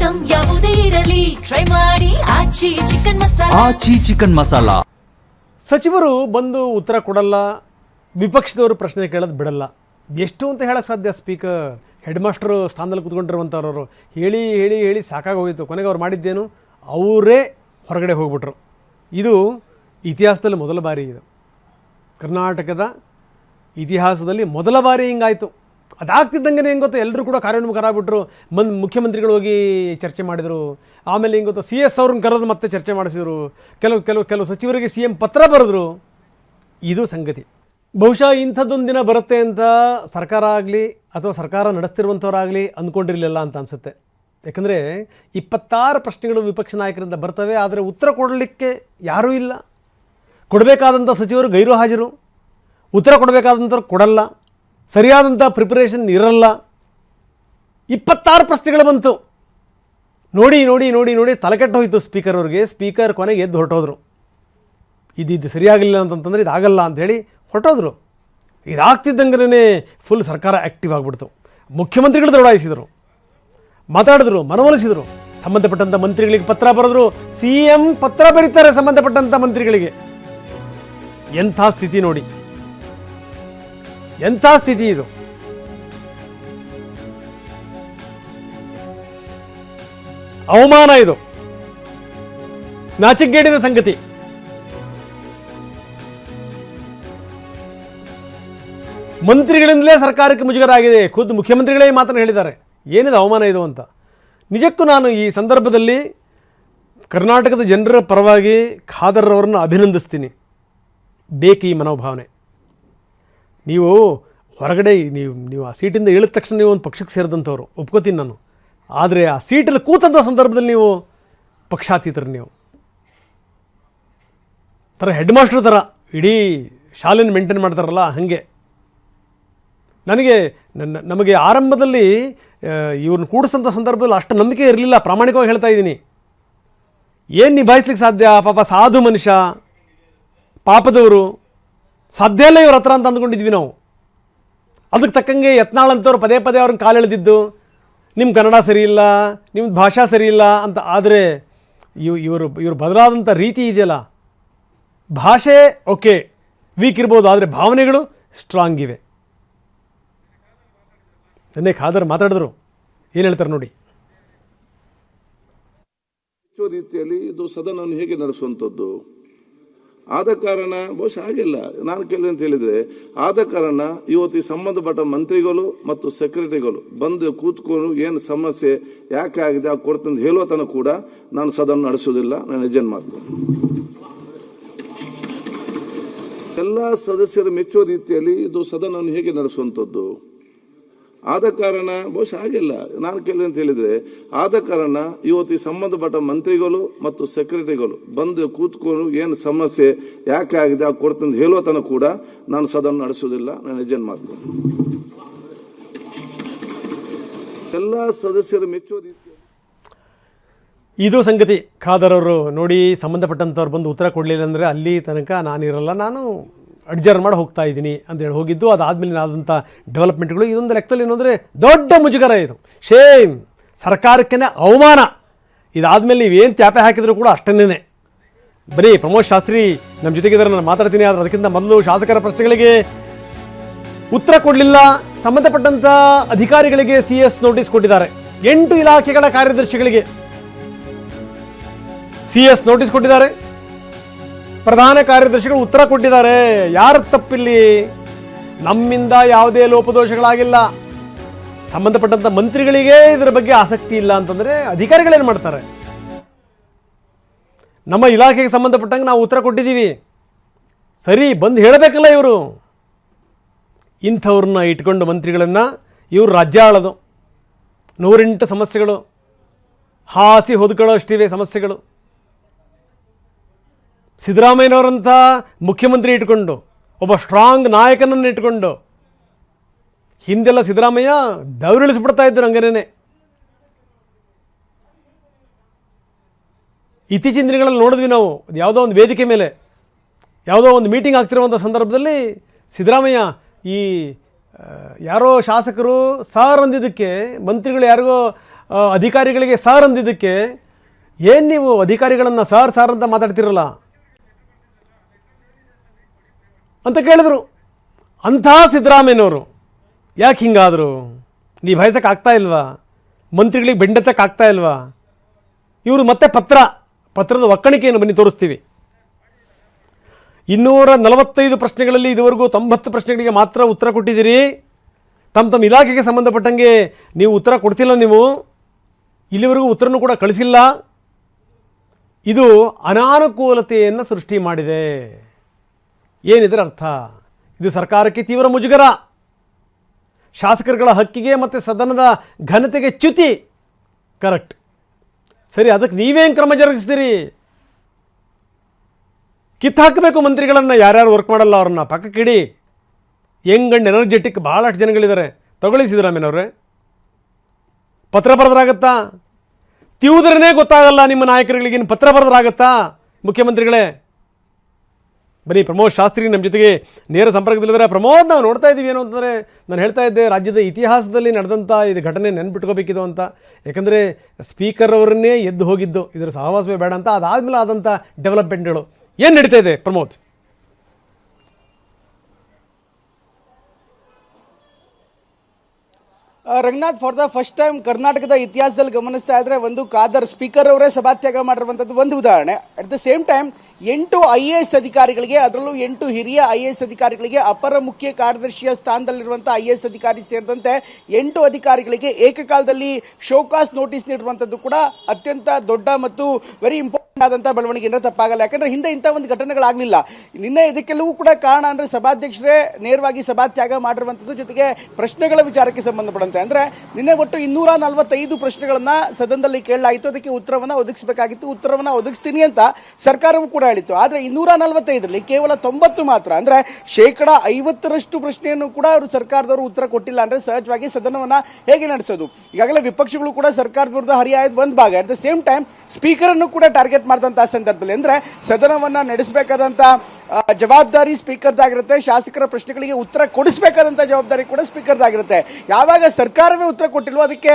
Item ಯಾವುದೇ ಇರಲಿ try ಮಾಡಿ ಆಚಿ ಚಿಕನ್ ಮಸಾಲಾ. ಸಚಿವರು ಬಂದು ಉತ್ತರ ಕೊಡಲ್ಲ, ವಿಪಕ್ಷದವರು ಪ್ರಶ್ನೆ ಕೇಳೋದು ಬಿಡಲ್ಲ. ಎಷ್ಟು ಅಂತ ಹೇಳಕ್ಕೆ ಸಾಧ್ಯ? ಸ್ಪೀಕರ್ ಹೆಡ್ ಮಾಸ್ಟರು ಸ್ಥಾನದಲ್ಲಿ ಕೂತ್ಕೊಂಡಿರುವಂಥವ್ರವರು ಹೇಳಿ ಹೇಳಿ ಹೇಳಿ ಸಾಕಾಗೋಯಿತು. ಕೊನೆಗೆ ಅವ್ರು ಮಾಡಿದ್ದೇನು? ಅವರೇ ಹೊರಗಡೆ ಹೋಗ್ಬಿಟ್ರು. ಇದು ಇತಿಹಾಸದಲ್ಲಿ ಮೊದಲ ಬಾರಿ. ಇದು ಕರ್ನಾಟಕದ ಇತಿಹಾಸದಲ್ಲಿ ಮೊದಲ ಬಾರಿ ಹಿಂಗಾಯಿತು. ಅದಾಗ್ತಿದ್ದಂಗೆ ಹೆಂಗೆ ಗೊತ್ತಾ, ಎಲ್ಲರೂ ಕೂಡ ಕಾರ್ಯೋನ್ಮುಖರಾಗ್ಬಿಟ್ರು. ಮುಖ್ಯಮಂತ್ರಿಗಳು ಹೋಗಿ ಚರ್ಚೆ ಮಾಡಿದರು. ಆಮೇಲೆ ಹೆಂಗೆ ಗೊತ್ತಾ, CS ಅವ್ರನ್ನ ಕರೆದು ಮತ್ತೆ ಚರ್ಚೆ ಮಾಡಿಸಿದರು. ಕೆಲವು ಸಚಿವರಿಗೆ CM ಪತ್ರ ಬರೆದ್ರು. ಇದು ಸಂಗತಿ. ಬಹುಶಃ ಇಂಥದ್ದೊಂದು ದಿನ ಬರುತ್ತೆ ಅಂತ ಸರ್ಕಾರ ಆಗಲಿ ಅಥವಾ ಸರ್ಕಾರ ನಡೆಸ್ತಿರುವಂಥವ್ರಾಗಲಿ ಅಂದ್ಕೊಂಡಿರಲಿಲ್ಲ ಅಂತ ಅನಿಸುತ್ತೆ. ಯಾಕಂದರೆ 26 ಪ್ರಶ್ನೆಗಳು ವಿಪಕ್ಷ ನಾಯಕರಿಂದ ಬರ್ತವೆ, ಆದರೆ ಉತ್ತರ ಕೊಡಲಿಕ್ಕೆ ಯಾರೂ ಇಲ್ಲ. ಕೊಡಬೇಕಾದಂಥ ಸಚಿವರು ಗೈರು ಹಾಜರು, ಉತ್ತರ ಕೊಡಬೇಕಾದಂಥವ್ರು ಕೊಡಲ್ಲ, ಸರಿಯಾದಂಥ ಪ್ರಿಪರೇಷನ್ ಇರಲ್ಲ. 26 ಪ್ರಶ್ನೆಗಳು ಬಂತು. ನೋಡಿ ನೋಡಿ ನೋಡಿ ನೋಡಿ ತಲೆಕೆಟ್ಟು ಹೋಯಿತು ಸ್ಪೀಕರ್ ಅವ್ರಿಗೆ. ಸ್ಪೀಕರ್ ಕೊನೆಗೆ ಎದ್ದು ಹೊರಟೋದ್ರು. ಇದು ಸರಿಯಾಗಲಿಲ್ಲ ಅಂತಂತಂದರೆ ಇದಾಗಲ್ಲ ಅಂಥೇಳಿ ಹೊರಟೋದ್ರು. ಇದಾಗ್ತಿದ್ದಂಗೆ ಫುಲ್ ಸರ್ಕಾರ ಆ್ಯಕ್ಟಿವ್ ಆಗಿಬಿಡ್ತು. ಮುಖ್ಯಮಂತ್ರಿಗಳು ದೌಡಾಯಿಸಿದರು, ಮಾತಾಡಿದ್ರು, ಮನವೊಲಿಸಿದರು. ಸಂಬಂಧಪಟ್ಟಂಥ ಮಂತ್ರಿಗಳಿಗೆ ಪತ್ರ ಬರೆದ್ರು. CM ಪತ್ರ ಬರೀತಾರೆ ಸಂಬಂಧಪಟ್ಟಂಥ ಮಂತ್ರಿಗಳಿಗೆ. ಎಂಥ ಸ್ಥಿತಿ ನೋಡಿ, ಎಂಥ ಸ್ಥಿತಿ ಇದು. ಅವಮಾನ, ಇದು ನಾಚಿಕೆಗೇಡಿನ ಸಂಗತಿ. ಮಂತ್ರಿಗಳಿಂದಲೇ ಸರ್ಕಾರಕ್ಕೆ ಮುಜುಗರ ಆಗಿದೆ. ಖುದ್ದು ಮುಖ್ಯಮಂತ್ರಿಗಳೇ ಮಾತನ್ನು ಹೇಳಿದ್ದಾರೆ. ಏನಿದೆ ಅವಮಾನ ಇದು ಅಂತ. ನಿಜಕ್ಕೂ ನಾನು ಈ ಸಂದರ್ಭದಲ್ಲಿ ಕರ್ನಾಟಕದ ಜನರ ಪರವಾಗಿ ಖಾದರ್ ಅವರನ್ನು ಅಭಿನಂದಿಸ್ತೀನಿ. ಬೇಕು ಈ ಮನೋಭಾವನೆ. ನೀವು ಹೊರಗಡೆ ನೀವು ಆ ಸೀಟಿಂದ ಇಳಿದ ತಕ್ಷಣ ನೀವು ಒಂದು ಪಕ್ಷಕ್ಕೆ ಸೇರಿದಂಥವ್ರು, ಒಪ್ಕೋತೀನಿ ನಾನು. ಆದರೆ ಆ ಸೀಟಲ್ಲಿ ಕೂತಂಥ ಸಂದರ್ಭದಲ್ಲಿ ನೀವು ಪಕ್ಷಾತೀತರು. ನೀವು ಥರ ಹೆಡ್ ಮಾಸ್ಟರ್ ಥರ ಇಡೀ ಶಾಲೆನ ಮೇಂಟೈನ್ ಮಾಡ್ತಾರಲ್ಲ, ಹಾಗೆ. ನಮಗೆ ಆರಂಭದಲ್ಲಿ ಇವ್ರನ್ನ ಕೂಡಿಸಂಥ ಸಂದರ್ಭದಲ್ಲಿ ಅಷ್ಟು ನಂಬಿಕೆ ಇರಲಿಲ್ಲ, ಪ್ರಾಮಾಣಿಕವಾಗಿ ಹೇಳ್ತಾ ಇದ್ದೀನಿ. ಏನು ನಿಭಾಯಿಸ್ಲಿಕ್ಕೆ ಸಾಧ್ಯ? ಪಾಪ ಸಾಧು ಮನುಷ್ಯ, ಪಾಪದವರು, ಸಾಧ್ಯ ಇಲ್ಲ ಇವ್ರ ಹತ್ರ ಅಂತ ಅಂದ್ಕೊಂಡಿದ್ವಿ ನಾವು. ಅದಕ್ಕೆ ತಕ್ಕಂಗೆ ಯತ್ನಾಳ್ ಅಂತವ್ರು ಪದೇ ಪದೇ ಅವ್ರನ್ನ ಕಾಲೆಳೆದಿದ್ದು, ನಿಮ್ಮ ಕನ್ನಡ ಸರಿ ಇಲ್ಲ, ನಿಮ್ಮದು ಭಾಷಾ ಸರಿ ಇಲ್ಲ ಅಂತ. ಆದರೆ ಇವರು ಬದಲಾದಂಥ ರೀತಿ ಇದೆಯಲ್ಲ, ಭಾಷೆ ಓಕೆ ವೀಕ್ ಇರ್ಬೋದು, ಆದರೆ ಭಾವನೆಗಳು ಸ್ಟ್ರಾಂಗ್ ಇವೆ. ನೆನ್ನೆ ಖಾದರ್ ಮಾತಾಡಿದ್ರು, ಏನು ಹೇಳ್ತಾರೆ ನೋಡಿ. ರೀತಿಯಲ್ಲಿ ಇದು ಸದನವನ್ನು ಹೇಗೆ ನಡೆಸುವಂಥದ್ದು? ಆದ ಕಾರಣ ಬಹುಶಃ ಆಗಿಲ್ಲ, ನಾನು ಕೇಳಿದೆ ಅಂತ ಹೇಳಿದರೆ, ಆದ ಕಾರಣ ಇವತ್ತು ಸಂಬಂಧಪಟ್ಟ ಮಂತ್ರಿಗಳು ಮತ್ತು ಸೆಕ್ರೆಟರಿಗಳು ಬಂದು ಕೂತ್ಕೊಂಡು ಏನು ಸಮಸ್ಯೆ ಯಾಕೆ ಆಗಿದೆ ಆ ಕೊಡ್ತಂದು ಹೇಳುವ ತನಕ ಕೂಡ ನಾನು ಸದನ ನಡೆಸುವುದಿಲ್ಲ. ನಾನು ಎಜೆಂಟ್ ಮಾಡ್ತೇನೆ. ಎಲ್ಲ ಸದಸ್ಯರು ಮೆಚ್ಚುವ ರೀತಿಯಲ್ಲಿ ಇದು ಸದನವನ್ನು ಹೇಗೆ ನಡೆಸುವಂಥದ್ದು? ಆದ ಕಾರಣ ಬಹುಶಃ ಆಗಿಲ್ಲ, ನಾನು ಕೇಳಿದೆ ಅಂತ ಹೇಳಿದರೆ, ಆದ ಕಾರಣ ಇವತ್ತು ಸಂಬಂಧಪಟ್ಟ ಮಂತ್ರಿಗಳು ಮತ್ತು ಸೆಕ್ರೆಟರಿಗಳು ಬಂದು ಕೂತ್ಕೊಂಡು ಏನು ಸಮಸ್ಯೆ ಯಾಕೆ ಆಗಿದೆ ಆ ಕೊಡ್ತಂದು ಹೇಳುವ ತನಕ ಕೂಡ ನಾನು ಸದನ ನಡೆಸುವುದಿಲ್ಲ. ನಾನು ಎಜೆಂಟ್ ಮಾಡ್ತೇನೆ. ಎಲ್ಲ ಸದಸ್ಯರು ಮೆಚ್ಚುವ ರೀತಿ ಇದು ಸಂಗತಿ. ಖಾದರ್ ಅವರು ನೋಡಿ, ಸಂಬಂಧಪಟ್ಟಂಥವ್ರು ಬಂದು ಉತ್ತರ ಕೊಡಲಿಲ್ಲ ಅಂದರೆ ಅಲ್ಲಿ ತನಕ ನಾನಿರಲ್ಲ, ನಾನು ಅಡ್ಜರ್ನ್ ಮಾಡಿ ಹೋಗ್ತಾ ಇದ್ದೀನಿ ಅಂತೇಳಿ ಹೋಗಿದ್ದು. ಅದಾದಮೇಲೆ ಆದಂಥ ಡೆವಲಪ್ಮೆಂಟ್ಗಳು ಇದೊಂದು ಲೆಕ್ಕದಲ್ಲಿ ಏನಂದರೆ ದೊಡ್ಡ ಮುಜುಗರ. ಇದು ಶೇಮ್, ಸರ್ಕಾರಕ್ಕೇ ಅವಮಾನ. ಇದಾದಮೇಲೆ ನೀವೇನು ತ್ಯಾಪೆ ಹಾಕಿದರೂ ಕೂಡ ಅಷ್ಟನ್ನೇ. ಬರೀ ಪ್ರಮೋದ್ ಶಾಸ್ತ್ರಿ ನಮ್ಮ ಜೊತೆಗಿದ್ದಾರೆ, ನಾನು ಮಾತಾಡ್ತೀನಿ. ಆದರೆ ಅದಕ್ಕಿಂತ ಮೊದಲು ಶಾಸಕರ ಪ್ರಶ್ನೆಗಳಿಗೆ ಉತ್ತರ ಕೊಡಲಿಲ್ಲ. ಸಂಬಂಧಪಟ್ಟಂಥ ಅಧಿಕಾರಿಗಳಿಗೆ CS ನೋಟಿಸ್ ಕೊಟ್ಟಿದ್ದಾರೆ. 8 ಇಲಾಖೆಗಳ ಕಾರ್ಯದರ್ಶಿಗಳಿಗೆ CS ನೋಟಿಸ್ ಕೊಟ್ಟಿದ್ದಾರೆ. ಪ್ರಧಾನ ಕಾರ್ಯದರ್ಶಿಗಳು ಉತ್ತರ ಕೊಟ್ಟಿದ್ದಾರೆ. ಯಾರ ತಪ್ಪಿಲ್ಲಿ? ನಮ್ಮಿಂದ ಯಾವುದೇ ಲೋಪದೋಷಗಳಾಗಿಲ್ಲ. ಸಂಬಂಧಪಟ್ಟಂಥ ಮಂತ್ರಿಗಳಿಗೆ ಇದರ ಬಗ್ಗೆ ಆಸಕ್ತಿ ಇಲ್ಲ ಅಂತಂದರೆ ಅಧಿಕಾರಿಗಳೇನು ಮಾಡ್ತಾರೆ? ನಮ್ಮ ಇಲಾಖೆಗೆ ಸಂಬಂಧಪಟ್ಟಂಗೆ ನಾವು ಉತ್ತರ ಕೊಟ್ಟಿದ್ದೀವಿ, ಸರಿ, ಬಂದು ಹೇಳಬೇಕಲ್ಲ ಇವರು. ಇಂಥವ್ರನ್ನ ಇಟ್ಕೊಂಡು ಮಂತ್ರಿಗಳನ್ನು ಇವರು ರಾಜ್ಯ ಆಳೋದು. 108 ಸಮಸ್ಯೆಗಳು, ಹಾಸಿ ಹೊದ್ಕೊಳ್ಳೋ ಅಷ್ಟಿವೆ ಸಮಸ್ಯೆಗಳು. ಸಿದ್ದರಾಮಯ್ಯನವರಂಥ ಮುಖ್ಯಮಂತ್ರಿ ಇಟ್ಕೊಂಡು, ಒಬ್ಬ ಸ್ಟ್ರಾಂಗ್ ನಾಯಕನನ್ನು ಇಟ್ಕೊಂಡು, ಹಿಂದೆಲ್ಲ ಸಿದ್ದರಾಮಯ್ಯ ದೌರಿಳಿಸ್ಬಿಡ್ತಾ ಇದ್ದರು ಹಂಗೇನೆ. ಇತ್ತೀಚಿನ ದಿನಗಳಲ್ಲಿ ನೋಡಿದ್ವಿ ನಾವು, ಯಾವುದೋ ಒಂದು ವೇದಿಕೆ ಮೇಲೆ ಯಾವುದೋ ಒಂದು ಮೀಟಿಂಗ್ ಆಗ್ತಿರುವಂಥ ಸಂದರ್ಭದಲ್ಲಿ ಸಿದ್ದರಾಮಯ್ಯ ಈ ಯಾರೋ ಶಾಸಕರು ಸಾರ್ ಅಂದಿದ್ದಕ್ಕೆ ಮಂತ್ರಿಗಳು ಯಾರಿಗೋ ಅಧಿಕಾರಿಗಳಿಗೆ ಸಾರ್ ಅಂದಿದ್ದಕ್ಕೆ ಏನು ನೀವು ಅಧಿಕಾರಿಗಳನ್ನು ಸಾರ್ ಅಂತ ಮಾತಾಡ್ತಿರಲ್ಲ ಅಂತ ಕೇಳಿದ್ರು. ಅಂಥ ಸಿದ್ದರಾಮಯ್ಯನವರು ಯಾಕೆ ಹಿಂಗಾದರು? ನಿಭಾಯಿಸೋಕೆ ಆಗ್ತಾ ಇಲ್ವಾ? ಮಂತ್ರಿಗಳಿಗೆ ಬೆಂಡೆತ್ತಕ್ಕೆ ಆಗ್ತಾ ಇಲ್ವಾ? ಇವರು ಮತ್ತೆ ಪತ್ರದ ಒಕ್ಕಣಿಕೆಯನ್ನು ಬನ್ನಿ ತೋರಿಸ್ತೀವಿ. 245 ಪ್ರಶ್ನೆಗಳಲ್ಲಿ ಇದುವರೆಗೂ 90 ಪ್ರಶ್ನೆಗಳಿಗೆ ಮಾತ್ರ ಉತ್ತರ ಕೊಟ್ಟಿದ್ದೀರಿ. ತಮ್ಮ ಇಲಾಖೆಗೆ ಸಂಬಂಧಪಟ್ಟಂಗೆ ನೀವು ಉತ್ತರ ಕೊಡ್ತಿಲ್ಲ. ನೀವು ಇಲ್ಲಿವರೆಗೂ ಉತ್ತರನೂ ಕೂಡ ಕಳಿಸಿಲ್ಲ. ಇದು ಅನಾನುಕೂಲತೆಯನ್ನು ಸೃಷ್ಟಿ ಮಾಡಿದೆ. ಏನಿದರ ಅರ್ಥ? ಇದು ಸರ್ಕಾರಕ್ಕೆ ತೀವ್ರ ಮುಜುಗರ, ಶಾಸಕರುಗಳ ಹಕ್ಕಿಗೆ ಮತ್ತು ಸದನದ ಘನತೆಗೆ ಚ್ಯುತಿ. ಕರೆಕ್ಟ್, ಸರಿ. ಅದಕ್ಕೆ ನೀವೇನು ಕ್ರಮ ಜರುಗಿಸ್ತೀರಿ? ಕಿತ್ತಾಕಬೇಕು ಮಂತ್ರಿಗಳನ್ನು. ಯಾರ್ಯಾರು ವರ್ಕ್ ಮಾಡಲ್ಲ ಅವ್ರನ್ನ ಪಕ್ಕಕ್ಕಿಡಿ. ಯಂಗ್ ಆ್ಯಂಡ್ ಎನರ್ಜೆಟಿಕ್ ಭಾಳಷ್ಟು ಜನಗಳಿದ್ದಾರೆ. ತಗೊಳ್ಳಿ ಸಿದ್ದರಾಮಯ್ಯನವ್ರೆ, ಪತ್ರ ಬರೆದ್ರಾಗತ್ತಾ? ತಿವುದ್ರೇ ಗೊತ್ತಾಗಲ್ಲ ನಿಮ್ಮ ನಾಯಕರುಗಳಿಗೆ. ಇನ್ನು ಪತ್ರ ಬರೆದ್ರಾಗತ್ತಾ ಮುಖ್ಯಮಂತ್ರಿಗಳೇ? ಬನ್ನಿ, ಪ್ರಮೋದ್ ಶಾಸ್ತ್ರಿ ನಮ್ಮ ಜೊತೆಗೆ ನೇರ ಸಂಪರ್ಕದಲ್ಲಿದ್ದಾರೆ. ಪ್ರಮೋದ್, ನಾವು ನೋಡ್ತಾ ಇದ್ದೀವಿ ಏನು ಅಂತಂದರೆ, ನಾನು ಹೇಳ್ತಾ ಇದ್ದೆ ರಾಜ್ಯದ ಇತಿಹಾಸದಲ್ಲಿ ನಡೆದಂಥ ಇದು ಘಟನೆ ನೆನ್ಪಿಟ್ಕೋಬೇಕಿದು ಅಂತ. ಯಾಕಂದರೆ ಸ್ಪೀಕರ್ ಅವರನ್ನೇ ಎದ್ದು ಹೋಗಿದ್ದು, ಇದರ ಸಹವಾಸವೇ ಬೇಡ ಅಂತ. ಅದಾದಮೇಲೆ ಆದಂಥ ಡೆವಲಪ್ಮೆಂಟ್ಗಳು ಏನು ನಡೀತಾ ಇದೆ Pramod? Ranganath, for the first time ಕರ್ನಾಟಕದ ಇತಿಹಾಸದಲ್ಲಿ ಗಮನಿಸ್ತಾ ಇದ್ರೆ ಒಂದು ಖಾದರ್ ಸ್ಪೀಕರ್ ಅವರೇ ಸಭಾತ್ಯಾಗ ಮಾಡಿರುವಂಥದ್ದು ಒಂದು ಉದಾಹರಣೆ. At the same time 8 IAS ಅಧಿಕಾರಿಗಳಿಗೆ, ಅದರಲ್ಲೂ 8 ಹಿರಿಯ IAS ಅಧಿಕಾರಿಗಳಿಗೆ, ಅಪರ ಮುಖ್ಯ ಕಾರ್ಯದರ್ಶಿಯ ಸ್ಥಾನದಲ್ಲಿರುವಂಥ IAS ಅಧಿಕಾರಿ ಸೇರಿದಂತೆ 8 ಅಧಿಕಾರಿಗಳಿಗೆ ಏಕಕಾಲದಲ್ಲಿ ಶೋಕಾಸ್ ನೋಟಿಸ್ ನೀಡಿರುವಂಥದ್ದು ಕೂಡ ಅತ್ಯಂತ ದೊಡ್ಡ ಮತ್ತು ವೆರಿ ಇಂಪಾರ್ಟೆಂಟ್ ಆದಂಥ ಬೆಳವಣಿಗೆ ಅಂದರೆ ತಪ್ಪಾಗಲ್ಲ. ಯಾಕಂದರೆ ಹಿಂದೆ ಇಂಥ ಒಂದು ಘಟನೆಗಳಾಗಲಿಲ್ಲ. ನಿನ್ನೆ ಇದಕ್ಕೆಲ್ಲವೂ ಕೂಡ ಕಾರಣ ಅಂದರೆ ಸಭಾಧ್ಯಕ್ಷರೇ ನೇರವಾಗಿ ಸಭಾತ್ಯಾಗ ಮಾಡಿರುವಂಥದ್ದು, ಜೊತೆಗೆ ಪ್ರಶ್ನೆಗಳ ವಿಚಾರಕ್ಕೆ ಸಂಬಂಧಪಟ್ಟಂತೆ. ಅಂದರೆ ನಿನ್ನೆ ಒಟ್ಟು 245 ಪ್ರಶ್ನೆಗಳನ್ನು ಸದನದಲ್ಲಿ ಕೇಳಲಾಯಿತು. ಅದಕ್ಕೆ ಉತ್ತರವನ್ನು ಒದಗಿಸಬೇಕಾಗಿತ್ತು. ಉತ್ತರವನ್ನು ಒದಗಿಸ್ತೀನಿ ಅಂತ ಸರ್ಕಾರವು ಕೂಡ ಹೇಳಿತ್ತು. ಆದರೆ 245ರಲ್ಲಿ ಕೇವಲ 90 ಮಾತ್ರ, ಅಂದರೆ 50% ಪ್ರಶ್ನೆಯನ್ನು ಕೂಡ ಅವರು ಸರ್ಕಾರದವರು ಉತ್ತರ ಕೊಟ್ಟಿಲ್ಲ. ಅಂದರೆ ಸಹಜವಾಗಿ ಸದನವನ್ನು ಹೇಗೆ ನಡೆಸೋದು? ಈಗಾಗಲೇ ವಿಪಕ್ಷಗಳು ಕೂಡ ಸರ್ಕಾರದ ವಿರುದ್ಧ ಹರಿಯಾಯ್ದು ಒಂದು ಭಾಗ. At the same time speaker ಅನ್ನು ಕೂಡ ಟಾರ್ಗೆಟ್ ಮಾಡಿದಂತಹ ಸಂದರ್ಭದಲ್ಲಿ ಅಂದರೆ ಸದನವನ್ನು ನಡೆಸಬೇಕಾದಂಥ ಜವಾಬ್ದಾರಿ ಸ್ಪೀಕರ್ದಾಗಿರುತ್ತೆ. ಶಾಸಕರ ಪ್ರಶ್ನೆಗಳಿಗೆ ಉತ್ತರ ಕೊಡಿಸಬೇಕಾದಂಥ ಜವಾಬ್ದಾರಿ ಕೂಡ ಸ್ಪೀಕರ್ದಾಗಿರುತ್ತೆ. ಯಾವಾಗ ಸರ್ಕಾರವೇ ಉತ್ತರ ಕೊಟ್ಟಿಲ್ವೋ ಅದಕ್ಕೆ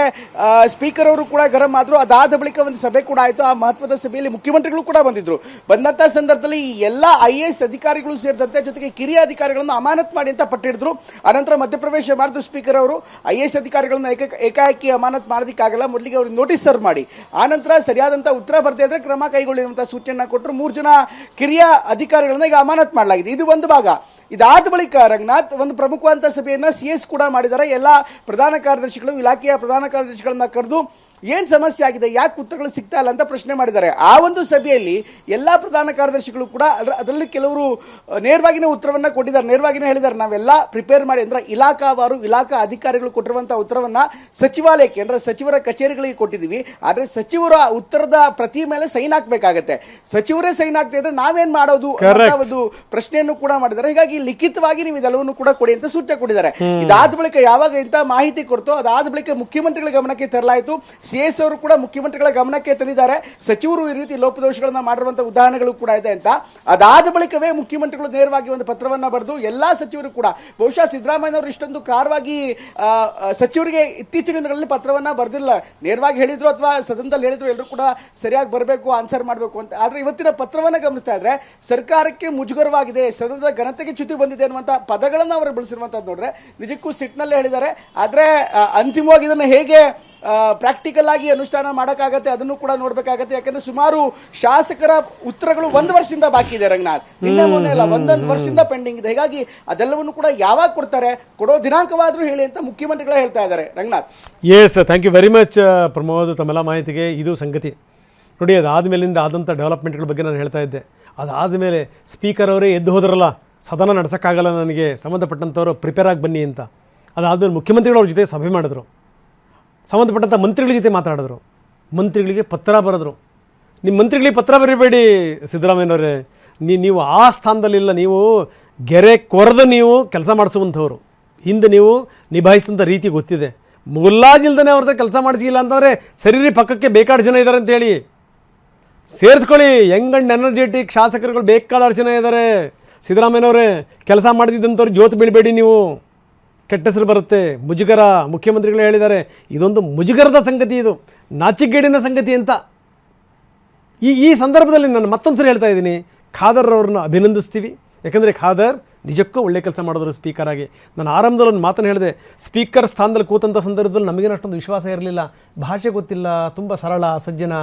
ಸ್ಪೀಕರ್ ಅವರು ಕೂಡ ಗರಂ ಆದರು. ಅದಾದ ಬಳಿಕ ಒಂದು ಸಭೆ ಕೂಡ ಆಯಿತು. ಆ ಮಹತ್ವದ ಸಭೆಯಲ್ಲಿ ಮುಖ್ಯಮಂತ್ರಿಗಳು ಕೂಡ ಬಂದಿದ್ದರು. ಬಂದಂಥ ಸಂದರ್ಭದಲ್ಲಿ ಈ ಎಲ್ಲ IAS ಅಧಿಕಾರಿಗಳು ಸೇರಿದಂತೆ ಜೊತೆಗೆ ಕಿರಿಯ ಅಧಿಕಾರಿಗಳನ್ನು ಅಮಾನತ್ ಮಾಡಿ ಅಂತ ಪಟ್ಟಿಡಿದ್ರು. ಅನಂತರ ಮಧ್ಯಪ್ರವೇಶ ಮಾಡಿದ್ರು ಸ್ಪೀಕರ್ ಅವರು. IAS ಅಧಿಕಾರಿಗಳನ್ನು ಏಕಾಏಕಿ ಅಮಾನತ್ ಮಾಡೋದಕ್ಕಾಗಲ್ಲ, ಮೊದಲಿಗೆ ಅವ್ರಿಗೆ ನೋಟಿಸ್ ಸರ್ವ್ ಮಾಡಿ ಆನಂತರ ಸರಿಯಾದಂಥ ಉತ್ತರ ಬರದೇ ಇದ್ರೆ ಕ್ರಮ ಕೈಗೊಳ್ಳುವಂಥ ಸೂಚನೆ ಕೊಟ್ಟರು. 3 ಜನ ಕಿರಿಯ ಅಧಿಕಾರಿಗಳನ್ನ ಈಗ ಅಮಾನತ್ ಮಾಡಲಾಗಿದೆ. ಇದು ಒಂದು ಭಾಗ. ಇದಾದ ಬಳಿಕ ರಂಗನಾಥ್ ಒಂದು ಪ್ರಮುಖವಾದಂಥ ಸಭೆಯನ್ನು CS ಕೂಡ ಮಾಡಿದ್ದಾರೆ. ಎಲ್ಲ ಪ್ರಧಾನ ಕಾರ್ಯದರ್ಶಿಗಳು, ಇಲಾಖೆಯ ಪ್ರಧಾನ ಕಾರ್ಯದರ್ಶಿಗಳನ್ನ ಕರೆದು ಏನು ಸಮಸ್ಯೆ ಆಗಿದೆ, ಯಾಕೆ ಉತ್ತರಗಳು ಸಿಗ್ತಾ ಇಲ್ಲ ಅಂತ ಪ್ರಶ್ನೆ ಮಾಡಿದ್ದಾರೆ. ಆ ಒಂದು ಸಭೆಯಲ್ಲಿ ಎಲ್ಲ ಪ್ರಧಾನ ಕಾರ್ಯದರ್ಶಿಗಳು ಕೂಡ ಅದರಲ್ಲಿ ಕೆಲವರು ನೇರವಾಗಿಯೇ ಉತ್ತರವನ್ನು ಕೊಟ್ಟಿದ್ದಾರೆ. ನೇರವಾಗಿಯೇ ಹೇಳಿದ್ದಾರೆ, ನಾವೆಲ್ಲ ಪ್ರಿಪೇರ್ ಮಾಡಿ ಅಂದರೆ ಇಲಾಖಾವಾರು ಇಲಾಖಾ ಅಧಿಕಾರಿಗಳು ಕೊಟ್ಟಿರುವಂಥ ಉತ್ತರವನ್ನು ಸಚಿವಾಲಯಕ್ಕೆ ಅಂದರೆ ಸಚಿವರ ಕಚೇರಿಗಳಿಗೆ ಕೊಟ್ಟಿದ್ದೀವಿ. ಆದರೆ ಸಚಿವರ ಉತ್ತರದ ಪ್ರತಿ ಮೇಲೆ ಸೈನ್ ಹಾಕಬೇಕಾಗತ್ತೆ. ಸಚಿವರೇ ಸೈನ್ ಹಾಕ್ತಾ ಇದ್ರೆ ನಾವೇನು ಮಾಡೋದು ಅಂತ ಒಂದು ಪ್ರಶ್ನೆಯನ್ನು ಕೂಡ ಮಾಡಿದ್ದಾರೆ. ಹೀಗಾಗಿ ಲಿಖಿತವಾಗಿ ನೀವು ಇದೆಲ್ಲವನ್ನು ಕೂಡ ಕೊಡಿ ಅಂತ ಸೂಚನೆ ಕೊಟ್ಟಿದ್ದಾರೆ. ಇದಾದ ಬಳಿಕ ಯಾವಾಗ ಇಂಥ ಮಾಹಿತಿ ಕೊಡ್ತೋ ಅದಾದ ಬಳಿಕ ಮುಖ್ಯಮಂತ್ರಿಗಳ ಗಮನಕ್ಕೆ ತರಲಾಯಿತು. CS ಅವರು ಕೂಡ ಮುಖ್ಯಮಂತ್ರಿಗಳ ಗಮನಕ್ಕೆ ತಂದಿದ್ದಾರೆ. ಸಚಿವರು ಈ ರೀತಿ ಲೋಪದೋಷಗಳನ್ನ ಮಾಡಿರುವಂಥ ಉದಾಹರಣೆಗಳು ಕೂಡ ಇದೆ ಅಂತ. ಅದಾದ ಬಳಿಕವೇ ಮುಖ್ಯಮಂತ್ರಿಗಳು ನೇರವಾಗಿ ಒಂದು ಪತ್ರವನ್ನು ಬರೆದು ಎಲ್ಲಾ ಸಚಿವರು ಕೂಡ, ಬಹುಶಃ ಸಿದ್ದರಾಮಯ್ಯನವರು ಇಷ್ಟೊಂದು ಕಾರವಾಗಿ ಸಚಿವರಿಗೆ ಇತ್ತೀಚಿನ ದಿನಗಳಲ್ಲಿ ಪತ್ರವನ್ನು ಬರೆದಿಲ್ಲ. ನೇರವಾಗಿ ಹೇಳಿದ್ರು ಅಥವಾ ಸದನದಲ್ಲಿ ಹೇಳಿದ್ರು, ಎಲ್ಲರೂ ಕೂಡ ಸರಿಯಾಗಿ ಬರಬೇಕು, ಆನ್ಸರ್ ಮಾಡಬೇಕು ಅಂತ. ಆದರೆ ಇವತ್ತಿನ ಪತ್ರವನ್ನು ಗಮನಿಸ್ತಾ ಇದ್ರೆ ಸರ್ಕಾರಕ್ಕೆ ಮುಜುಗರವಾಗಿದೆ, ಸದನದ ಘನತೆಗೆ ಚ್ಯುತಿ ಬಂದಿದೆ ಅನ್ನುವಂಥ ಪದಗಳನ್ನು ಅವರು ಬಳಸಿರುವಂಥದ್ದು ನೋಡ್ರೆ ನಿಜಕ್ಕೂ ಸಿಟ್ನಲ್ಲೇ ಹೇಳಿದ್ದಾರೆ. ಆದರೆ ಅಂತಿಮವಾಗಿ ಇದನ್ನು ಹೇಗೆ ಪ್ರಾಕ್ಟಿಕಲ್ ಆಗಿ ಅನುಷ್ಠಾನ ಮಾಡೋಕ್ಕಾಗತ್ತೆ ಅದನ್ನು ಕೂಡ ನೋಡಬೇಕಾಗತ್ತೆ. ಯಾಕಂದ್ರೆ ಸುಮಾರು ಶಾಸಕರ ಉತ್ತರಗಳು 1 ವರ್ಷದಿಂದ ಬಾಕಿ ಇದೆ ರಂಗನಾಥ್. ನಿನ್ನೆ ಮೊನ್ನೆ ಅಲ್ಲ, 1 ವರ್ಷದಿಂದ ಪೆಂಡಿಂಗ್ ಇದೆ. ಹೀಗಾಗಿ ಅದೆಲ್ಲವನ್ನು ಕೂಡ ಯಾವಾಗ ಕೊಡ್ತಾರೆ, ಕೊಡೋ ದಿನಾಂಕವಾದರೂ ಹೇಳಿ ಅಂತ ಮುಖ್ಯಮಂತ್ರಿಗಳೇ ಹೇಳ್ತಾ ಇದ್ದಾರೆ. Ranganath, yes, thank you very much Pramod, ತಮ್ಮೆಲ್ಲ ಮಾಹಿತಿಗೆ. ಇದು ಸಂಗತಿ ನೋಡಿ. ಅದಾದಮೇಲಿಂದ ಆದಂಥ ಡೆವಲಪ್ಮೆಂಟ್ಗಳ ಬಗ್ಗೆ ನಾನು ಹೇಳ್ತಾ ಇದ್ದೆ. ಅದಾದಮೇಲೆ ಸ್ಪೀಕರ್ ಅವರೇ ಎದ್ದು ಹೋದ್ರಲ್ಲ, ಸದನ ನಡೆಸೋಕ್ಕಾಗಲ್ಲ, ನನಗೆ ಸಂಬಂಧಪಟ್ಟಂಥವ್ರು ಪ್ರಿಪೇರ್ ಆಗಿ ಬನ್ನಿ ಅಂತ. ಅದಾದಮೇಲೆ ಮುಖ್ಯಮಂತ್ರಿಗಳವ್ರ ಜೊತೆ ಸಭೆ ಮಾಡಿದ್ರು, ಸಂಬಂಧಪಟ್ಟಂಥ ಮಂತ್ರಿಗಳ ಜೊತೆ ಮಾತಾಡಿದ್ರು, ಮಂತ್ರಿಗಳಿಗೆ ಪತ್ರ ಬರೆದ್ರು. ನಿಮ್ಮ ಮಂತ್ರಿಗಳಿಗೆ ಪತ್ರ ಬರೀಬೇಡಿ ಸಿದ್ದರಾಮಯ್ಯನವರೇ, ನೀವು ಆ ಸ್ಥಾನದಲ್ಲಿಲ್ಲ, ನೀವು ಗೆರೆ ಕೊರೆದು ನೀವು ಕೆಲಸ ಮಾಡಿಸುವಂಥವ್ರು. ಹಿಂದೆ ನೀವು ನಿಭಾಯಿಸಿದಂಥ ರೀತಿ ಗೊತ್ತಿದೆ. ಮುಲ್ಲಾಜಿಲ್ದೇ ಅವ್ರದ್ದು ಕೆಲಸ ಮಾಡಿಸಿಲ್ಲ ಅಂತಂದರೆ ಸರಿ ಪಕ್ಕಕ್ಕೆ ಬೇಕಾದ ಜನ ಇದ್ದಾರೆ ಅಂತೇಳಿ ಸೇರಿಸ್ಕೊಳ್ಳಿ. ಯಂಗ್ ಆ್ಯಂಡ್ ಎನರ್ಜೆಟಿಕ್ ಶಾಸಕರುಗಳು ಬೇಕಾದಷ್ಟು ಜನ ಇದ್ದಾರೆ. ಸಿದ್ದರಾಮಯ್ಯನವರೇ, ಕೆಲಸ ಮಾಡ್ತಿದ್ದಂಥವ್ರು ಜೋತು ಬೀಳಬೇಡಿ ನೀವು. ಕೆಟ್ಟ ಹೆಸರು ಬರುತ್ತೆ, ಮುಜುಗರ. ಮುಖ್ಯಮಂತ್ರಿಗಳು ಹೇಳಿದ್ದಾರೆ ಇದೊಂದು ಮುಜುಗರದ ಸಂಗತಿ, ಇದು ನಾಚಿಗೇಡಿನ ಸಂಗತಿ ಅಂತ. ಈ ಸಂದರ್ಭದಲ್ಲಿ ನಾನು ಮತ್ತೊಂದು ಸರಿ ಹೇಳ್ತಾ ಇದ್ದೀನಿ, ಖಾದರ್ ಅವ್ರನ್ನ ಅಭಿನಂದಿಸ್ತೀವಿ. ಯಾಕಂದರೆ ಖಾದರ್ ನಿಜಕ್ಕೂ ಒಳ್ಳೆ ಕೆಲಸ ಮಾಡಿದ್ರು ಸ್ಪೀಕರ್ ಆಗಿ. ನಾನು ಆರಂಭದಲ್ಲಿ ಒಂದು ಮಾತನ್ನು ಹೇಳಿದೆ, ಸ್ಪೀಕರ್ ಸ್ಥಾನದಲ್ಲಿ ಕೂತಂಥ ಸಂದರ್ಭದಲ್ಲಿ ನಮಗೇನು ಅಷ್ಟೊಂದು ವಿಶ್ವಾಸ ಇರಲಿಲ್ಲ. ಭಾಷೆ ಗೊತ್ತಿಲ್ಲ, ತುಂಬ ಸರಳ ಸಜ್ಜನ,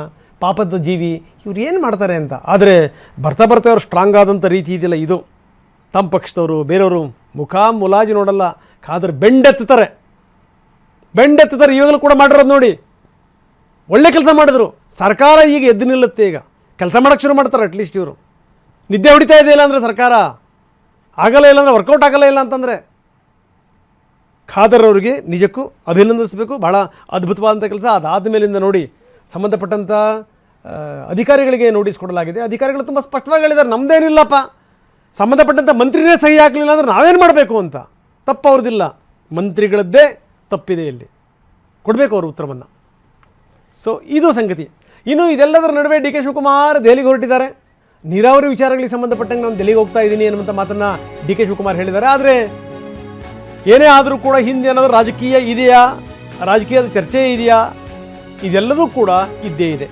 ಪಾಪದ ಜೀವಿ, ಇವ್ರು ಏನು ಮಾಡ್ತಾರೆ ಅಂತ. ಆದರೆ ಬರ್ತಾ ಬರ್ತಾ ಅವ್ರು ಸ್ಟ್ರಾಂಗ್ ಆದಂಥ ರೀತಿ ಇದೆಯಲ್ಲ, ಇದು ತಮ್ಮ ಪಕ್ಷದವರು ಬೇರೆಯವರು ಮುಲಾಜಿ ನೋಡಲ್ಲ. ಖಾದರ್ ಬೆಂಡೆತ್ತಾರೆ. ಇವಾಗಲೂ ಕೂಡ ಮಾಡಿರೋದು ನೋಡಿ, ಒಳ್ಳೆ ಕೆಲಸ ಮಾಡಿದ್ರು. ಸರ್ಕಾರ ಈಗ ಎದ್ದು ನಿಲ್ಲುತ್ತೆ, ಈಗ ಕೆಲಸ ಮಾಡೋಕ್ಕೆ ಶುರು ಮಾಡ್ತಾರೆ. ಅಟ್ಲೀಸ್ಟ್ ಇವರು ನಿದ್ದೆ ಹೊಡಿತಾ ಇದೆಯಲ್ಲ ಅಂದರೆ ಸರ್ಕಾರ ಆಗಲ್ಲ, ಇಲ್ಲ ಅಂದರೆ ವರ್ಕೌಟ್ ಆಗಲ್ಲ, ಇಲ್ಲ ಅಂತಂದರೆ ಖಾದರ್ ಅವರಿಗೆ ನಿಜಕ್ಕೂ ಅಭಿನಂದಿಸಬೇಕು. ಭಾಳ ಅದ್ಭುತವಾದಂಥ ಕೆಲಸ. ಅದಾದ ಮೇಲಿಂದ ನೋಡಿ ಸಂಬಂಧಪಟ್ಟಂಥ ಅಧಿಕಾರಿಗಳಿಗೆ ನೋಟಿಸ್ ಕೊಡಲಾಗಿದೆ. ಅಧಿಕಾರಿಗಳು ತುಂಬ ಸ್ಪಷ್ಟವಾಗಿ ಹೇಳಿದ್ದಾರೆ, ನಮ್ಮದೇನಿಲ್ಲಪ್ಪ, ಸಂಬಂಧಪಟ್ಟಂಥ ಮಂತ್ರಿನೇ ಸಹಿ ಹಾಕಲಿಲ್ಲ ಅಂದರೆ ನಾವೇನು ಮಾಡಬೇಕು ಅಂತ. ತಪ್ಪು ಅವ್ರದ್ದಿಲ್ಲ, ಮಂತ್ರಿಗಳದ್ದೇ ತಪ್ಪಿದೆ, ಇಲ್ಲಿ ಕೊಡಬೇಕು ಅವರು ಉತ್ತರವನ್ನು. ಸೊ ಇದು ಸಂಗತಿ. ಇನ್ನು ಇದೆಲ್ಲದರ ನಡುವೆ ಡಿ ಕೆ ಶಿವಕುಮಾರ್ ದೆಹಲಿಗೆ ಹೊರಟಿದ್ದಾರೆ. ನೀರಾವರಿ ವಿಚಾರಗಳಿಗೆ ಸಂಬಂಧಪಟ್ಟಂಗೆ ನಾನು ದೆಹಲಿಗೆ ಹೋಗ್ತಾ ಇದ್ದೀನಿ ಅನ್ನುವಂಥ ಮಾತನ್ನು ಡಿ ಕೆ ಶಿವಕುಮಾರ್ ಹೇಳಿದ್ದಾರೆ. ಆದರೆ ಏನೇ ಆದರೂ ಕೂಡ ಹಿಂದೆ ಏನಾದರೂ ರಾಜಕೀಯ ಇದೆಯಾ, ರಾಜಕೀಯದ ಚರ್ಚೆ ಇದೆಯಾ, ಇದೆಲ್ಲದೂ ಕೂಡ ಇದ್ದೇ ಇದೆ.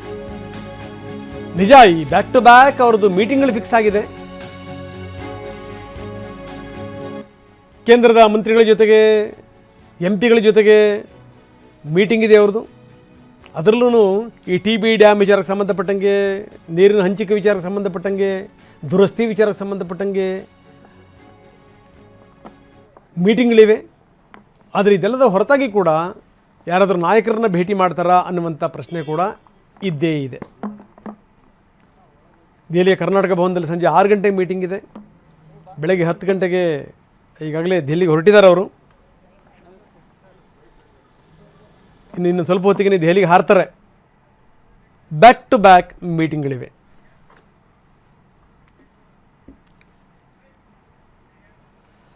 ನಿಜ, ಈ ಬ್ಯಾಕ್ ಟು ಬ್ಯಾಕ್ ಅವ್ರದ್ದು ಮೀಟಿಂಗ್ಗಳು ಫಿಕ್ಸ್ ಆಗಿದೆ. ಕೇಂದ್ರದ ಮಂತ್ರಿಗಳ ಜೊತೆಗೆ, MP ಗಳ ಜೊತೆಗೆ ಮೀಟಿಂಗ್ ಇದೆ ಅವ್ರದ್ದು. ಅದರಲ್ಲೂ ಈ TB ಡ್ಯಾಮ್ ವಿಚಾರಕ್ಕೆ ಸಂಬಂಧಪಟ್ಟಂಗೆ, ನೀರಿನ ಹಂಚಿಕೆ ವಿಚಾರಕ್ಕೆ ಸಂಬಂಧಪಟ್ಟಂಗೆ, ದುರಸ್ತಿ ವಿಚಾರಕ್ಕೆ ಸಂಬಂಧಪಟ್ಟಂಗೆ ಮೀಟಿಂಗ್ಗಳಿವೆ. ಆದರೆ ಇದೆಲ್ಲದ ಹೊರತಾಗಿ ಕೂಡ ಯಾರಾದರೂ ನಾಯಕರನ್ನ ಭೇಟಿ ಮಾಡ್ತಾರಾ ಅನ್ನುವಂಥ ಪ್ರಶ್ನೆ ಕೂಡ ಇದ್ದೇ ಇದೆ. ದೆಹಲಿಯ ಕರ್ನಾಟಕ ಭವನದಲ್ಲಿ ಸಂಜೆ 6 ಗಂಟೆಗೆ ಮೀಟಿಂಗ್ ಇದೆ. ಬೆಳಗ್ಗೆ 10 ಗಂಟೆಗೆ ಈಗಾಗಲೇ ದೆಹಲಿಗೆ ಹೊರಟಿದ್ದಾರೆ ಅವರು. ಇನ್ನು ಸ್ವಲ್ಪ ಹೊತ್ತಿಗೆ ದೆಹಲಿಗೆ ಹಾರ್ತಾರೆ. Back to back ಮೀಟಿಂಗ್ಗಳಿವೆ.